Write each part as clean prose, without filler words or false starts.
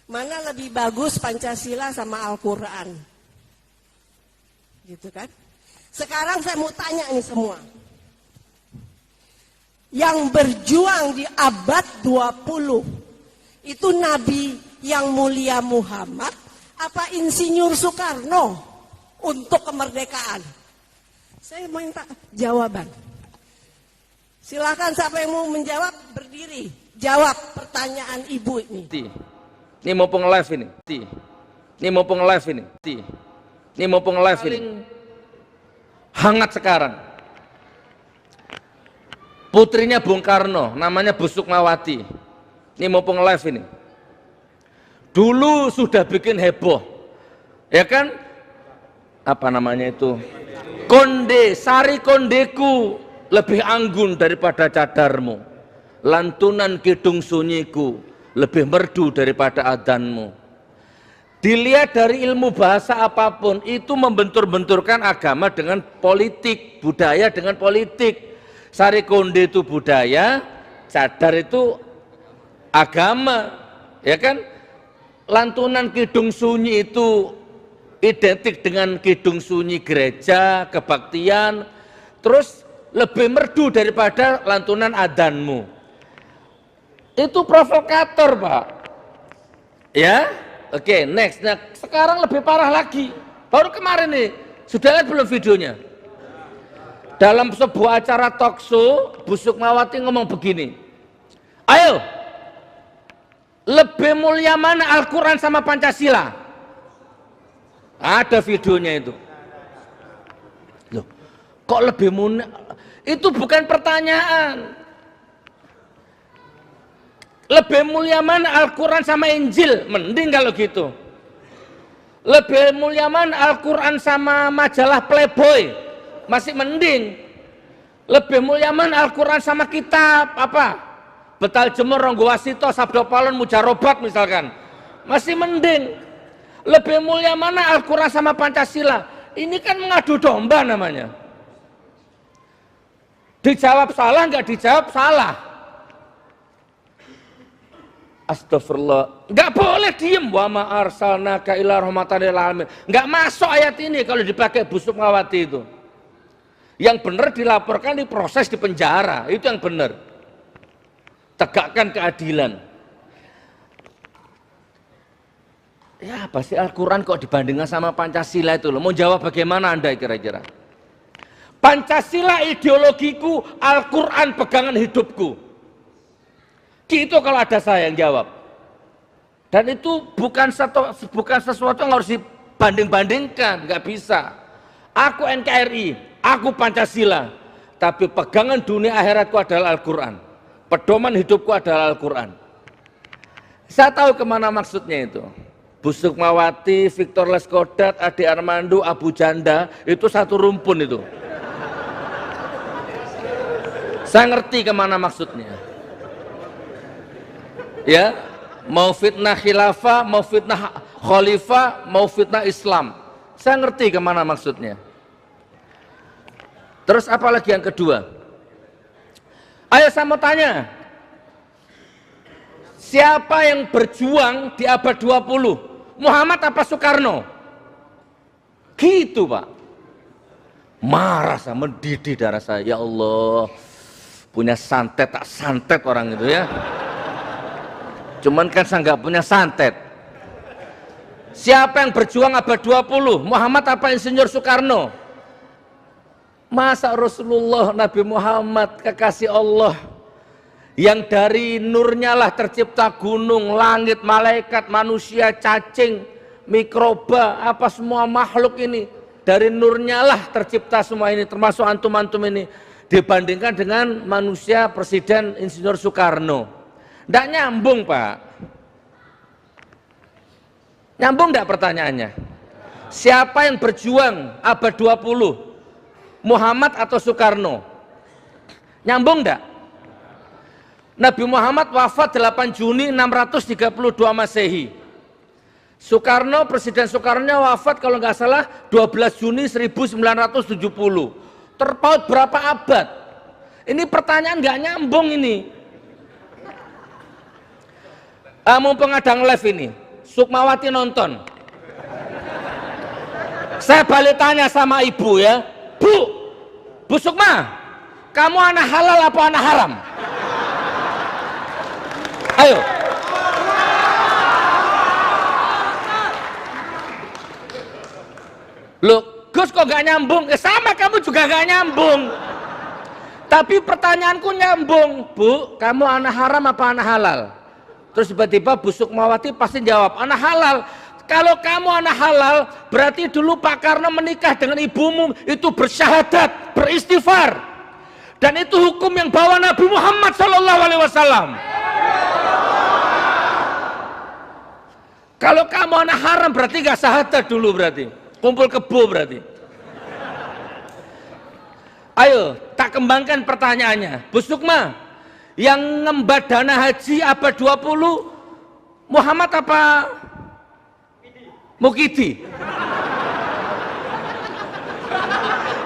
mana lebih bagus Pancasila sama Al-Quran? Gitu kan? Sekarang saya mau tanya nih semua. Yang berjuang di abad 20 itu Nabi yang mulia Muhammad apa Insinyur Soekarno untuk kemerdekaan? Saya minta jawaban. Silakan siapa yang mau menjawab berdiri. Jawab pertanyaan ibu ini. Ini mumpung live ini. Ini mumpung live ini. Ini mumpung live ini. Hangat sekarang. Putrinya Bung Karno, namanya Bu Sukmawati. Ini mumpung live ini. Dulu sudah bikin heboh. Ya kan? Apa namanya itu? Konde, sari kondeku lebih anggun daripada cadarmu. Lantunan kidung sunyiku lebih merdu daripada adzanmu. Dilihat dari ilmu bahasa apapun, itu membentur-benturkan agama dengan politik, budaya dengan politik. Sari konde itu budaya, cadar itu agama, ya kan? Lantunan kidung sunyi itu identik dengan kidung sunyi gereja, kebaktian, terus lebih merdu daripada lantunan adzanmu. Itu provokator, Pak. Ya, oke, next. Nah, sekarang lebih parah lagi. Baru kemarin nih, sudah lihat belum videonya? Dalam sebuah acara talk show, Bu Sukmawati ngomong begini. Ayo, lebih mulia mana Al-Quran sama Pancasila? Ada videonya itu. Loh, kok lebih mulia? Itu bukan pertanyaan. Lebih mulia mana Al-Quran sama Injil? Mending kalau gitu. Lebih mulia mana Al-Quran sama majalah Playboy? Masih mending. Lebih mulia mana Al-Quran sama kitab apa? Betal Jemur, Ronggo Wasito, Sabdo Palon, Mujarobat misalkan. Masih mending. Lebih mulia mana Al-Quran sama Pancasila? Ini kan mengadu domba namanya. Dijawab salah, nggak dijawab salah. Astagfirullah, nggak boleh diem. Wa ma arsalnaka illa rahmatan lil alamin. Nggak masuk ayat ini kalau dipakai Bu Sukmawati itu. Yang benar dilaporkan, diproses, di penjara, itu yang benar. Tegakkan keadilan. Ya apa sih Al-Quran kok dibandingkan sama Pancasila itu loh? Mau jawab bagaimana Anda kira-kira? Pancasila ideologiku, Al-Quran pegangan hidupku. Gitu kalau ada saya yang jawab. Dan itu bukan sesuatu yang harus dibanding-bandingkan, nggak bisa. Aku NKRI, aku Pancasila, tapi pegangan dunia akhiratku adalah Al-Quran. Pedoman hidupku adalah Al-Quran. Saya tahu kemana maksudnya itu. Bu Sukmawati, Victor Leskodat, Ade Armando, Abu Janda, itu satu rumpun itu. Saya ngerti kemana maksudnya. Ya, mau fitnah khilafah, mau fitnah khalifah, mau fitnah Islam. Saya ngerti kemana maksudnya. Terus apa lagi yang kedua? Ayo saya mau tanya. Siapa yang berjuang di abad 20? Muhammad apa Soekarno? Gitu, Pak. Marah saya, mendidih darah saya. Ya Allah, punya santet tak santet orang itu ya. Cuman kan saya nggak punya santet. Siapa yang berjuang abad 20? Muhammad apa Insinyur Soekarno? Masa Rasulullah Nabi Muhammad kekasih Allah yang dari nurnya lah tercipta gunung, langit, malaikat, manusia, cacing, mikroba, apa semua makhluk ini dari nurnya lah tercipta semua ini, termasuk antum-antum ini, dibandingkan dengan manusia Presiden Insinyur Soekarno. Tidak nyambung, Pak. Nyambung tidak pertanyaannya? Siapa yang berjuang abad 20? Muhammad atau Soekarno? Nyambung tidak? Nabi Muhammad wafat 8 Juni 632 Masehi. Soekarno, Presiden Soekarno wafat kalau nggak salah 12 Juni 1970. Terpaut berapa abad? Ini pertanyaan nggak nyambung ini. Mumpung ada live ini, Sukmawati nonton. Saya balik tanya sama ibu ya, Bu Sukma, kamu anak halal apa anak haram? Ayo. Loh, Gus kok gak nyambung? Sama kamu juga gak nyambung. Tapi pertanyaanku nyambung, Bu, kamu anak haram apa anak halal? Terus tiba-tiba Bu Sukmawati pasti jawab, anak halal. Kalau kamu anak halal, berarti dulu Pak Karno menikah dengan ibumu itu bersyahadat, beristighfar. Dan itu hukum yang bawa Nabi Muhammad SAW. Kalau kamu anak haram berarti gak syahadat dulu berarti. Kumpul kebo berarti. Ayo, tak kembangkan pertanyaannya. Bu Sukma, yang ngembat dana haji abad 20 Muhammad apa Mukidi?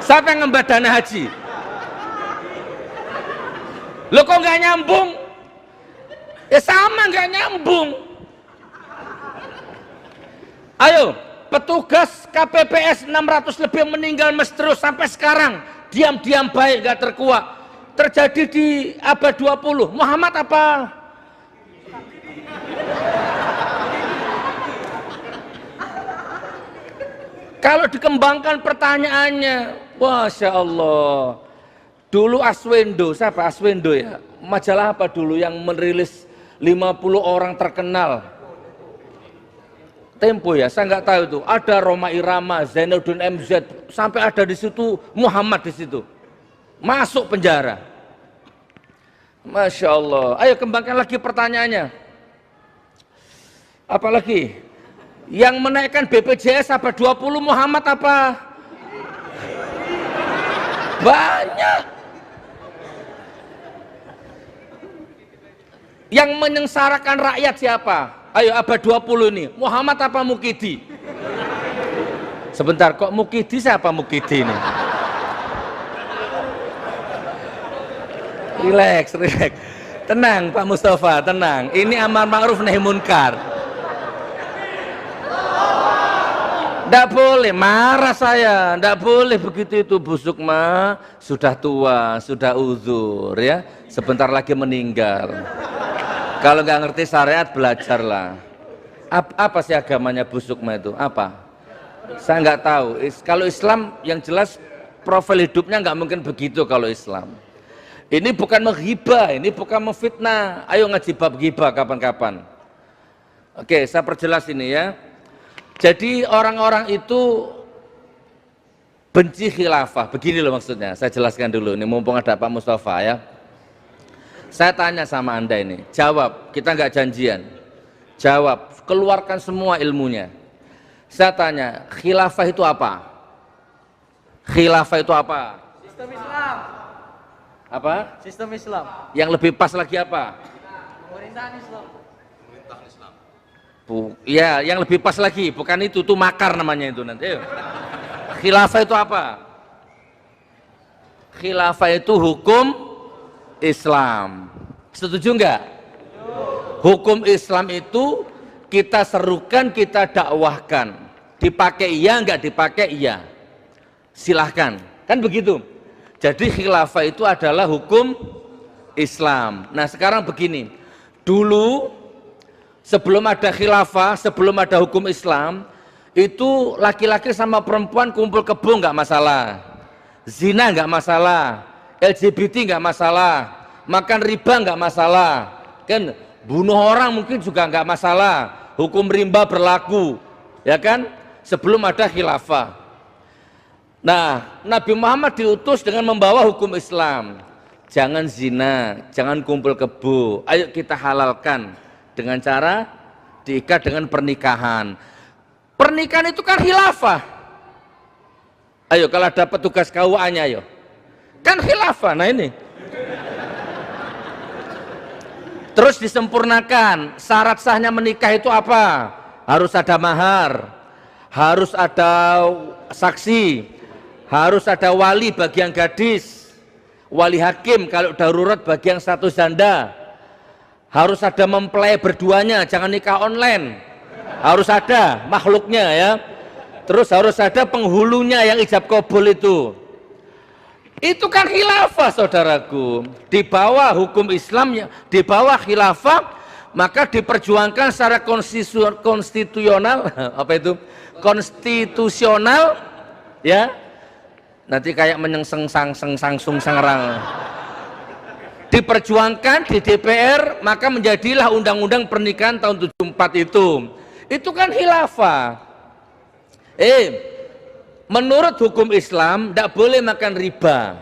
Siapa yang ngembat dana haji? Lo kok nggak nyambung? Ya sama nggak nyambung. Ayo, petugas KPPS 600 lebih meninggal misterius sampai sekarang. Diam-diam baik, nggak terkuak. Terjadi di abad 20. Muhammad apa? Kalau dikembangkan pertanyaannya, Masya Allah. Dulu Aswendo, siapa Aswendo ya? Majalah apa dulu yang merilis 50 orang terkenal? Tempo ya, saya nggak tahu itu. Ada Roma Irama, Zainuddin MZ, sampai ada di situ Muhammad di situ. Masuk penjara. Masya Allah. Ayo kembangkan lagi pertanyaannya. Apalagi? Yang menaikkan BPJS abad 20 Muhammad apa? Banyak. Yang menyengsarakan rakyat siapa? Ayo abad 20 ini. Muhammad apa Mukidi? Sebentar, kok Mukidi siapa Mukidi ini? Relax. Tenang Pak Mustafa, tenang. Ini amar ma'ruf nahi munkar. Tidak boleh, marah saya. Tidak boleh begitu itu. Bu Sukma sudah tua, sudah uzur ya. Sebentar lagi meninggal. Kalau nggak ngerti syariat, belajarlah. Apa sih agamanya Bu Sukma itu? Apa? Saya nggak tahu. Kalau Islam yang jelas profil hidupnya nggak mungkin begitu kalau Islam. Ini bukan menghibah, ini bukan memfitnah. Ayo ngaji bab ghibah kapan-kapan. Oke, saya perjelas ini ya. Jadi orang-orang itu benci khilafah. Begini loh maksudnya, saya jelaskan dulu. Ini mumpung ada Pak Mustafa ya. Saya tanya sama Anda ini, jawab, kita nggak janjian. Jawab, keluarkan semua ilmunya. Saya tanya, khilafah itu apa? Khilafah itu apa? Sistem Islam. Apa? Sistem Islam. Yang lebih pas lagi apa? Pemerintahan Islam. Ya, yang lebih pas lagi, bukan itu, tuh makar namanya itu nanti. Ayo. Khilafah itu apa? Khilafah itu hukum Islam. Setuju enggak? Hukum Islam itu kita serukan, kita dakwahkan. Dipakai iya, enggak dipakai iya. Silahkan, kan begitu. Jadi khilafah itu adalah hukum Islam. Nah sekarang begini, dulu sebelum ada khilafah, sebelum ada hukum Islam, itu laki-laki sama perempuan kumpul kebo nggak masalah, zina nggak masalah, LGBT nggak masalah, makan riba nggak masalah, kan bunuh orang mungkin juga nggak masalah, hukum rimba berlaku, ya kan? Sebelum ada khilafah. Nah, Nabi Muhammad diutus dengan membawa hukum Islam. Jangan zina, jangan kumpul kebo, ayo kita halalkan. Dengan cara diikat dengan pernikahan. Pernikahan itu kan khilafah. Ayo kalau ada petugas KUA-nya ayo. Kan khilafah, nah ini. Terus disempurnakan, syarat sahnya menikah itu apa? Harus ada mahar, harus ada saksi, harus ada wali bagi yang gadis, wali hakim kalau darurat bagi yang satu janda. Harus ada mempelai berduanya, jangan nikah online. harus ada makhluknya ya. Terus harus ada penghulunya yang ijab kabul itu. Itu kan khilafah saudaraku. Di bawah hukum Islam, di bawah khilafah, maka diperjuangkan secara konstitusional, apa itu? Konstitusional, ya. Nanti kayak menyengseng sangsung sangrang. Diperjuangkan di DPR, maka menjadilah undang-undang pernikahan tahun 74 itu. Itu kan khilafah. Menurut hukum Islam tidak boleh makan riba.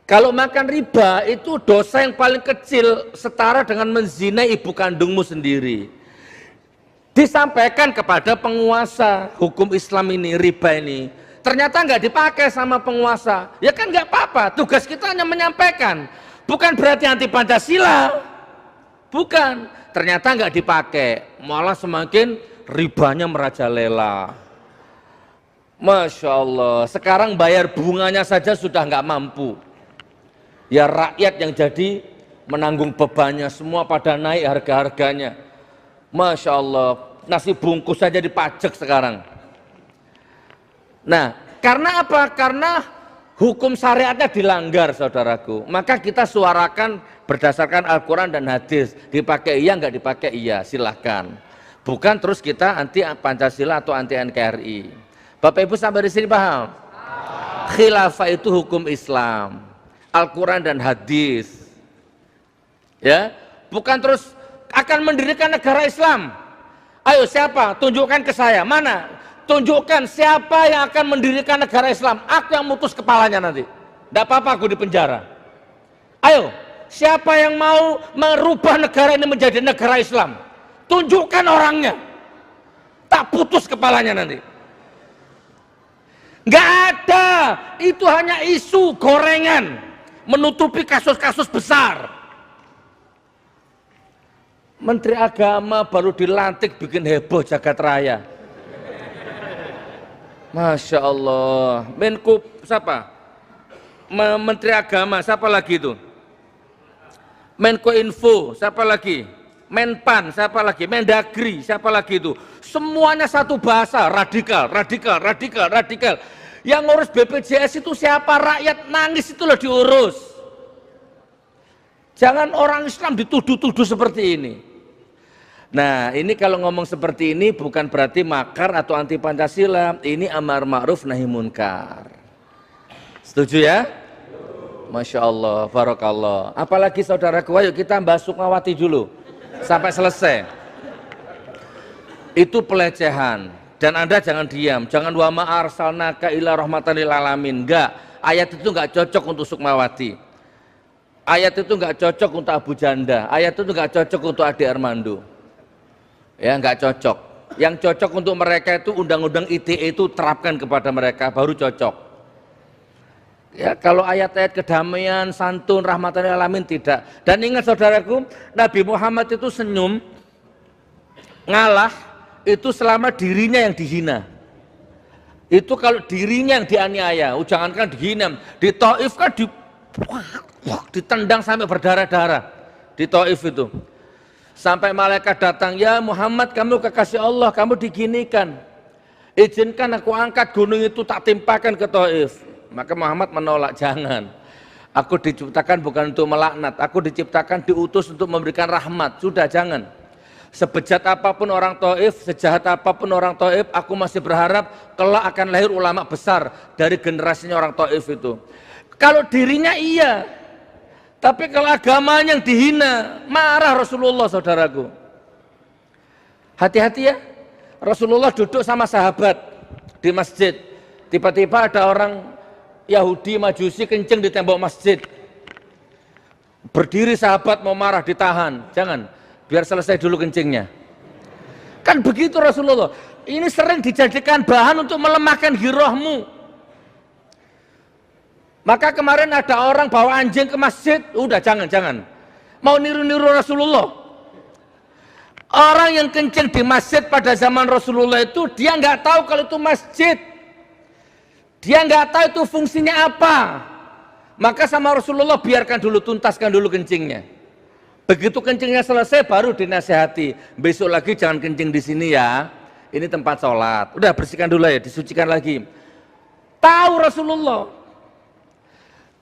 Kalau makan riba itu dosa yang paling kecil, setara dengan menzinai ibu kandungmu sendiri. Disampaikan kepada penguasa hukum Islam ini, riba ini, ternyata nggak dipakai sama penguasa. Ya kan nggak apa-apa, tugas kita hanya menyampaikan. Bukan berarti anti Pancasila, bukan. Ternyata nggak dipakai, malah semakin ribanya merajalela. Masya Allah, sekarang bayar bunganya saja sudah nggak mampu. Ya rakyat yang jadi menanggung bebannya, semua pada naik harga-harganya. Masya Allah, nasi bungkus saja dipajak sekarang. Nah, karena apa? Karena hukum syariatnya dilanggar saudaraku. Maka kita suarakan berdasarkan Al-Quran dan hadis. Dipakai iya, nggak dipakai iya, silahkan. Bukan terus kita anti Pancasila atau anti NKRI. Bapak Ibu sampai di sini paham? Khilafah itu hukum Islam, Al-Quran dan hadis. Ya, bukan terus akan mendirikan negara Islam. Ayo siapa? Tunjukkan ke saya. Mana? Tunjukkan siapa yang akan mendirikan negara Islam. Aku yang mutus kepalanya nanti. Tidak apa-apa aku di penjara. Ayo, siapa yang mau merubah negara ini menjadi negara Islam? Tunjukkan orangnya, tak putus kepalanya nanti. Nggak ada, itu hanya isu gorengan menutupi kasus-kasus besar. Menteri Agama baru dilantik bikin heboh jagat raya. Masya Allah. Menko siapa? Menteri Agama siapa lagi itu? Menko Info siapa lagi? Menpan, siapa lagi? Mendagri, siapa lagi itu? Semuanya satu bahasa, radikal. Yang ngurus BPJS itu siapa? Rakyat nangis itu loh diurus. Jangan orang Islam dituduh-tuduh seperti ini. Nah, ini kalau ngomong seperti ini bukan berarti makar atau anti Pancasila. Ini amar ma'ruf nahi munkar. Setuju ya? Masya Allah, barakallah. Apalagi saudaraku, ayo kita bahas Sukmawati dulu sampai selesai. Itu pelecehan. Dan Anda jangan diam, jangan wa ma arsalnaka illa rahmatan lil alamin. Enggak, ayat itu enggak cocok untuk Sukmawati. Ayat itu enggak cocok untuk Abu Janda. Ayat itu enggak cocok untuk Ade Armando. Ya, enggak cocok. Yang cocok untuk mereka itu undang-undang ITE itu terapkan kepada mereka, baru cocok. Ya, kalau ayat-ayat kedamaian, santun, rahmatan lil alamin tidak. Dan ingat saudaraku, Nabi Muhammad itu senyum, ngalah, itu selama dirinya yang dihina. Itu kalau dirinya yang dianiaya, jangankan dihina, di Taif kan ditendang sampai berdarah-darah. Di Taif itu. Sampai malaikat datang, ya Muhammad kamu kekasih Allah, kamu diginikan. Izinkan aku angkat gunung itu tak timpakan ke Taif. Maka Muhammad menolak, jangan. Aku diciptakan bukan untuk melaknat, aku diciptakan diutus untuk memberikan rahmat. Sudah jangan. Sebejat apapun orang Taif, sejahat apapun orang Taif, aku masih berharap kelak akan lahir ulama besar dari generasinya orang Taif itu. Kalau dirinya iya, tapi kalau agamanya yang dihina, marah Rasulullah saudaraku. Hati-hati ya. Rasulullah duduk sama sahabat di masjid. Tiba-tiba ada orang Yahudi Majusi kencing di tembok masjid. Berdiri sahabat mau marah, ditahan. Jangan, biar selesai dulu kencingnya. Kan begitu Rasulullah. Ini sering dijadikan bahan untuk melemahkan girohmu. Maka kemarin ada orang bawa anjing ke masjid, udah jangan. Mau niru-niru Rasulullah. Orang yang kencing di masjid pada zaman Rasulullah itu, dia nggak tahu kalau itu masjid. Dia nggak tahu itu fungsinya apa. Maka sama Rasulullah biarkan dulu, tuntaskan dulu kencingnya. Begitu kencingnya selesai baru dinasehati. Besok lagi jangan kencing di sini ya. Ini tempat sholat. Udah bersihkan dulu ya, disucikan lagi. Tahu Rasulullah.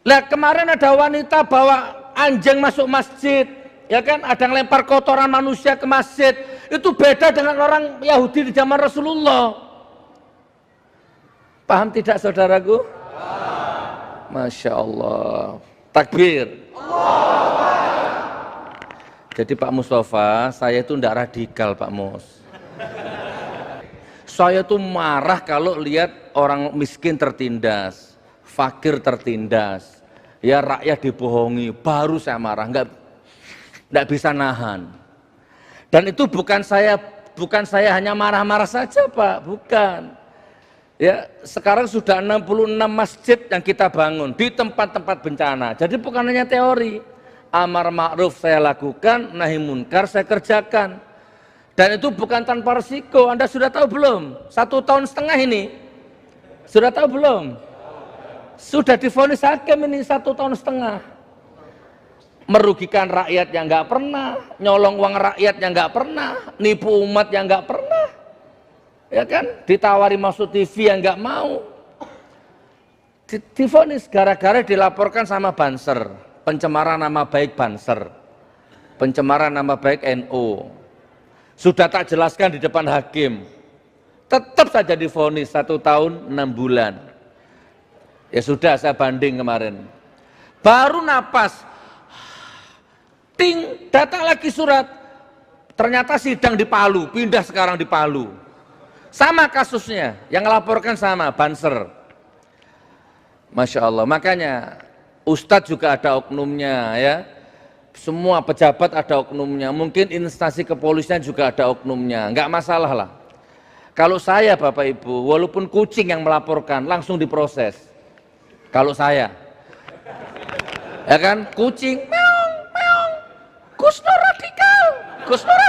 Lah kemarin ada wanita bawa anjing masuk masjid, ya kan? Ada yang lempar kotoran manusia ke masjid. Itu beda dengan orang Yahudi di zaman Rasulullah. Paham tidak saudaraku? Masya Allah. Takbir. Jadi Pak Mustafa, saya itu tidak radikal Pak Mus. Saya tuh marah kalau lihat orang miskin tertindas, fakir tertindas, ya rakyat dibohongi, baru saya marah, nggak bisa nahan. Dan itu bukan saya hanya marah-marah saja Pak, bukan. Ya, sekarang sudah 66 masjid yang kita bangun di tempat-tempat bencana. Jadi bukan hanya teori. Amar ma'ruf saya lakukan, nahi munkar saya kerjakan. Dan itu bukan tanpa resiko. Anda sudah tahu belum? 1,5 tahun ini. Sudah tahu belum? Sudah divonis hakim ini 1,5 tahun. Merugikan rakyat yang nggak pernah, nyolong uang rakyat yang nggak pernah, nipu umat yang nggak pernah. Ya kan? Ditawari masuk TV yang nggak mau. Divonis gara-gara dilaporkan sama Banser. Pencemaran nama baik Banser, pencemaran nama baik NU. Sudah tak jelaskan di depan hakim, tetap saja divonis 1 tahun 6 bulan. Ya sudah, saya banding kemarin. Baru napas, ting, datang lagi surat. Ternyata sidang di Palu, pindah sekarang di Palu. Sama kasusnya, yang melaporkan sama Banser. Masya Allah, makanya Ustadz juga ada oknumnya ya, semua pejabat ada oknumnya, mungkin instansi kepolisian juga ada oknumnya, nggak masalah lah. Kalau saya Bapak Ibu, walaupun kucing yang melaporkan langsung diproses. Kalau saya, ya kan, kucing, meong, meong, Gus Nur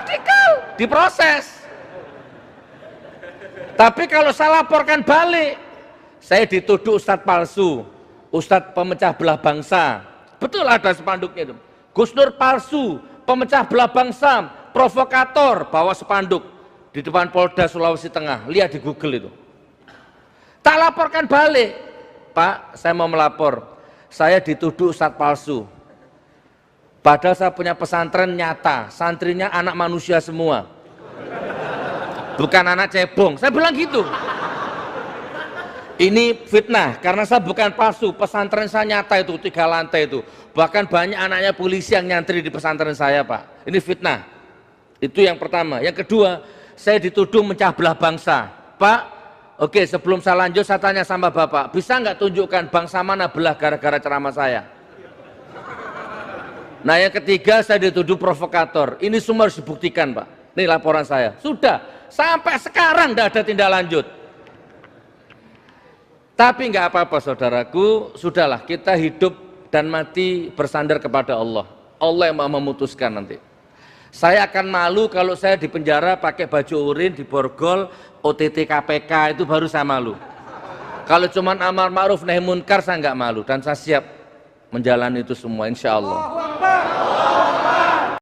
radikal, diproses. Tapi kalau saya laporkan balik, saya dituduh Ustadz palsu, Ustadz pemecah belah bangsa. Betul ada spanduknya itu. Gus Nur palsu, pemecah belah bangsa, provokator, bawa spanduk di depan Polda Sulawesi Tengah. Lihat di Google itu. Tak laporkan balik. Pak, saya mau melapor. Saya dituduh Ustadz palsu. Padahal saya punya pesantren nyata, santrinya anak manusia semua. Bukan anak cebong. Saya bilang gitu. Ini fitnah, karena saya bukan palsu, pesantren saya nyata itu, 3 lantai itu. Bahkan banyak anaknya polisi yang nyantri di pesantren saya Pak. Ini fitnah. Itu yang pertama. Yang kedua, saya dituduh mencah belah bangsa. Pak, oke, sebelum saya lanjut saya tanya sama Bapak, bisa nggak tunjukkan bangsa mana belah gara-gara ceramah saya? Nah yang ketiga, saya dituduh provokator. Ini semua harus dibuktikan Pak. Ini laporan saya. Sudah, sampai sekarang tidak ada tindak lanjut. Tapi nggak apa-apa saudaraku, sudahlah kita hidup dan mati bersandar kepada Allah. Allah yang mau memutuskan nanti. Saya akan malu kalau saya di penjara pakai baju urin, diborgol, OTT KPK, itu baru saya malu. Kalau cuman amar ma'ruf nahi munkar saya nggak malu dan saya siap menjalani itu semua insya Allah.